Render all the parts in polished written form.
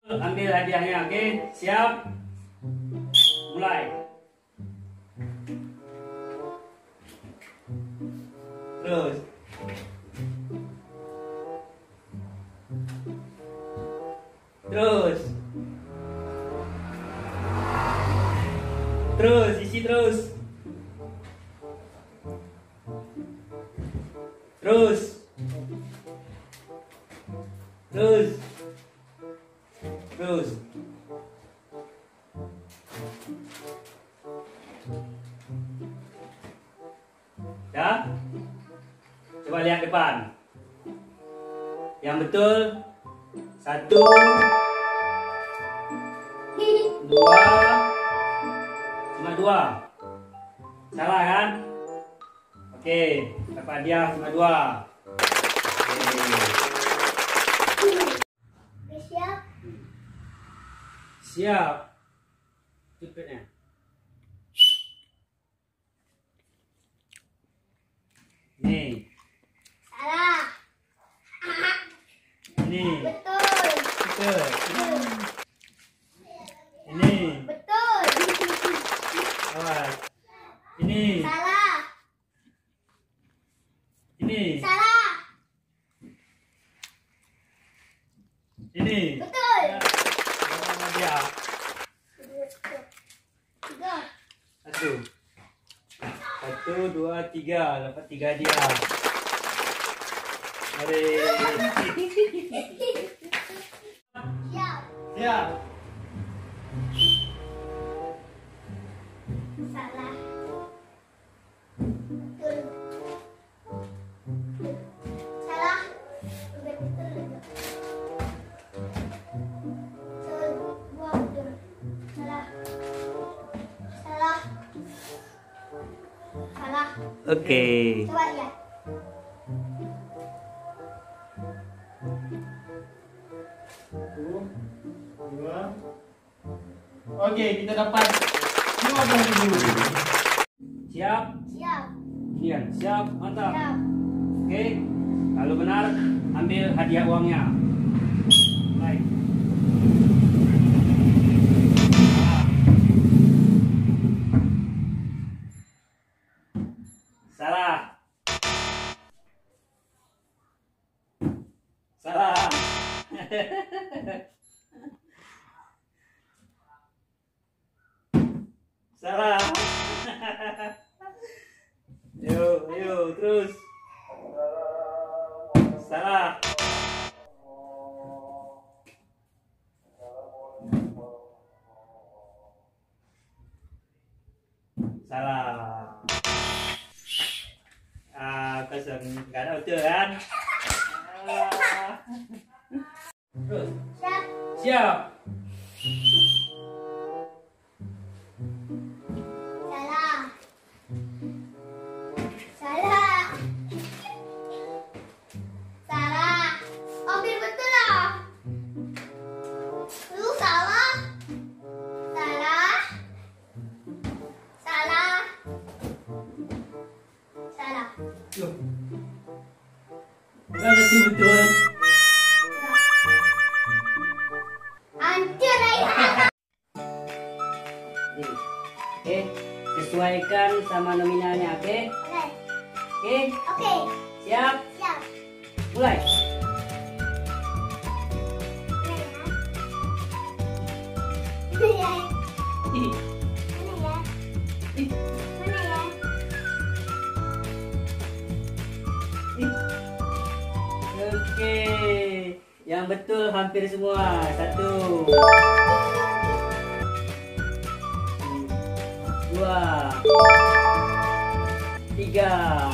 Ambil hadiahnya, oke? Siap? Mulai. Terus. Terus. Terus, isi terus. Terus. Terus. Terus. Ya? Coba lihat depan. Yang betul. 1, 2, 2. Salah kan? Oke, dapat hadiah cuma 2. Oke, siap. Siap. Cepatnya. Nih. Salah. Ini. Betul. Betul. Ini. Betul. Awas. Ini. Salah. Ini. Salah. Ini. Betul. Ya. Tiga. 1, 2, 3. Dapat 3 dia. Mari. Siap. Siap. Salah. Betul. Salah. Betul. Sebuah betul. Salah. Salah. Salah. Oke. Coba lihat. Oke, kita dapat 15.000. Siap? Siap. Iya, siap, mantap. Siap. Oke, kalau benar ambil hadiah uangnya. Baik. Salah. Salah. Salah. Yuk, terus. Salah. Salah. Kosong. Gak ada betul kan? Terus. Siap. Siap. Salah. Salah. Salah. Ambil betul lah. Lu salah. Salah. Salah. Salah. Loh. Gak betul. Hancur ayah. Oke, sesuaikan sama nominalnya, oke? Oke, Oke. siap, Siap. mulai. Mana ya? Ih, Mana ya? ih, Mana ya? ih. Oke, yang betul hampir semua. 1, 2, 3,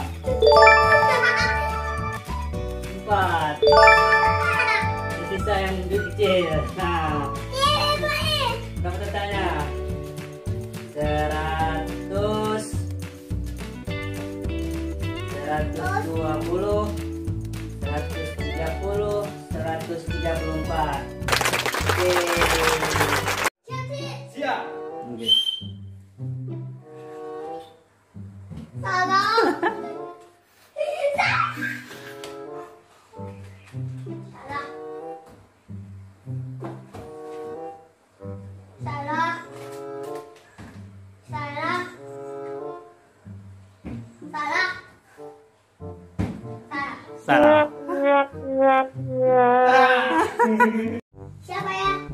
4. Sisa yang kecil. Nah, berapa totalnya? 100, 120, 130, 134. Oke. Siap. Oke. Salah. Salah.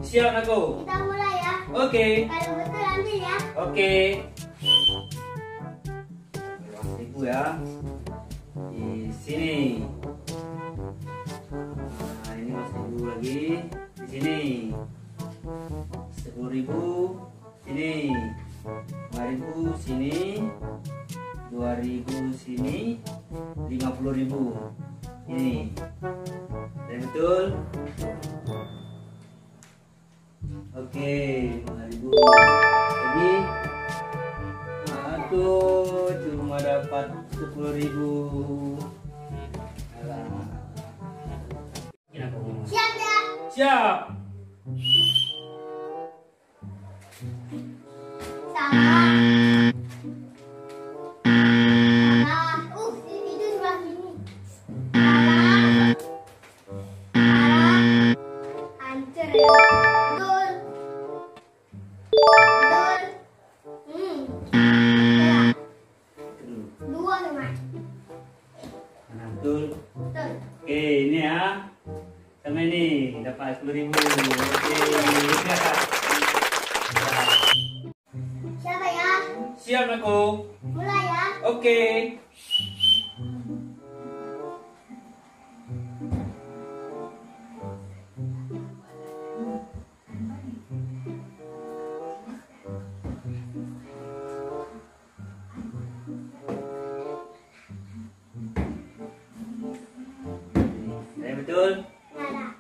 Siap aku. Kita mulai ya. Oke. Kalau betul ambil ya. Oke. Ibu ya. Di sini. Nah, ini Mas Ibu lagi di sini. 10.000 sini. 5.000 sini. 2.000 sini. 50.000 ini. Dan betul. Oke, 5.000 lagi. Aku cuma dapat 10.000. Siap ya. Siap. Salah. Salah. Itu sebelah sini. Salah. Salah. Hancur ya. Betul. Betul. Ya. Dua cuma. Nah, betul. Betul. Oke, ini ya. Sama ini dapat 10.000. Oke. Siapa ya? Siap aku. Mulai ya. Oke. Ya, betul. Salah.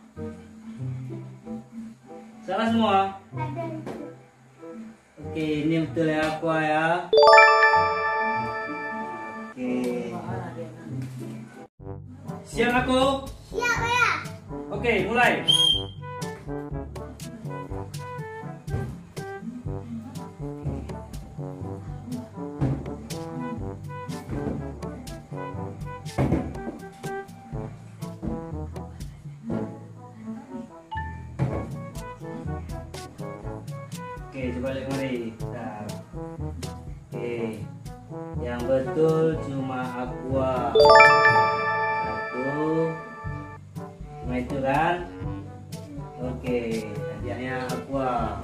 Salah semua. Ada. Oke, ini betul ya aku ya. Oke. Siap aku. Siap ya. Oke, mulai. Oke, coba lihat mari. Bentar. Oke. Yang betul cuma aqua. Satu. Cuma itu kan? Oke, hadiahnya aqua.